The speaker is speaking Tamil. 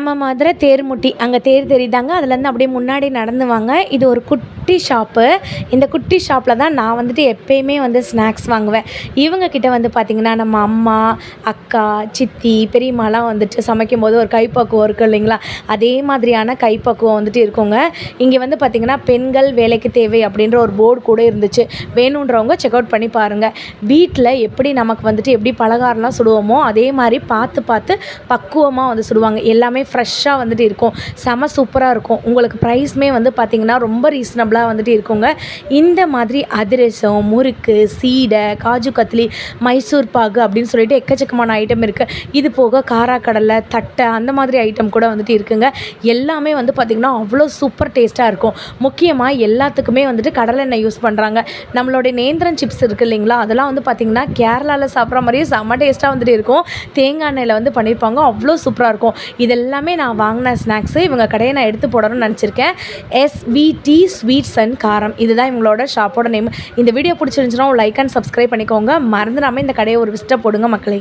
நம்ம மதுரை தேர்முட்டி அங்கே தேர் தெரியுதாங்க, அதுலேருந்து அப்படியே முன்னாடி நடந்து வாங்க. இது ஒரு குட்டி ஷாப்பு. இந்த குட்டி ஷாப்பில் தான் நான் வந்துட்டு எப்பயுமே வந்து ஸ்நாக்ஸ் வாங்குவேன். இவங்கக்கிட்ட வந்து பார்த்திங்கன்னா நம்ம அம்மா, அக்கா, சித்தி, பெரியம்மாலாம் வந்துட்டு சமைக்கும்போது ஒரு கைப்பக்குவம் இருக்குது இல்லைங்களா, அதே மாதிரியான கைப்பக்குவம் வந்துட்டு இருக்குங்க. இங்கே வந்து பார்த்திங்கன்னா பெண்கள் வேலைக்கு தேவை அப்படின்ற ஒரு போர்டு கூட இருந்துச்சு. வேணுன்றவங்க செக் அவுட் பண்ணி பாருங்கள். வீட்டில் எப்படி நமக்கு வந்துட்டு எப்படி பலகாரம்லாம் சுடுவோமோ அதே மாதிரி பார்த்து பார்த்து பக்குவமாக வந்து சுடுவாங்க. எல்லாமே ஃப்ரெஷ்ஷாக வந்துட்டு இருக்கும். செம சூப்பராக இருக்கும். உங்களுக்கு ப்ரைஸுமே வந்து பார்த்திங்கன்னா ரொம்ப ரீசனபிளாக வந்துட்டு இருக்குங்க. இந்த மாதிரி அதிரசம், முறுக்கு, சீடை, காஜு கத்லி, மைசூர் பாகு அப்படின்னு சொல்லிட்டு எக்கச்சக்கமான ஐட்டம் இருக்குது. இது போக காராக்கடலை, தட்டை அந்த மாதிரி ஐட்டம் கூட வந்துட்டு இருக்குங்க. எல்லாமே வந்து பார்த்திங்கன்னா அவ்வளோ சூப்பர் டேஸ்ட்டாக இருக்கும். முக்கியமாக எல்லாத்துக்குமே வந்துட்டு கடலெண்ணெய் யூஸ் பண்ணுறாங்க. நம்மளுடைய நேந்திரன் சிப்ஸ் இருக்குது இல்லைங்களா, அதெல்லாம் வந்து பார்த்திங்கன்னா கேரளாவில் சாப்பிட்ற மாதிரியே செம்ம டேஸ்ட்டாக வந்துட்டு இருக்கும். தேங்காய் எண்ணெயில் வந்து பண்ணியிருப்பாங்க. அவ்வளோ சூப்பராக இருக்கும். இதெல்லாமே நான் வாங்கின ஸ்நாக்ஸு. இவங்க கடையை நான் எடுத்து போடணும்னு நினச்சிருக்கேன். SVT ஸ்வீட்ஸ் அண்ட் காரம், இதுதான் இவங்களோட ஷாப்போட நேம். இந்த வீடியோ பிடிச்சிருந்துச்சுன்னா லைக் அண்ட் சப்ஸ்கிரைப் பண்ணிக்கோங்க. மறந்துடாமல் இந்த கடையை ஒரு விசிட்டை போடுங்க மக்களே.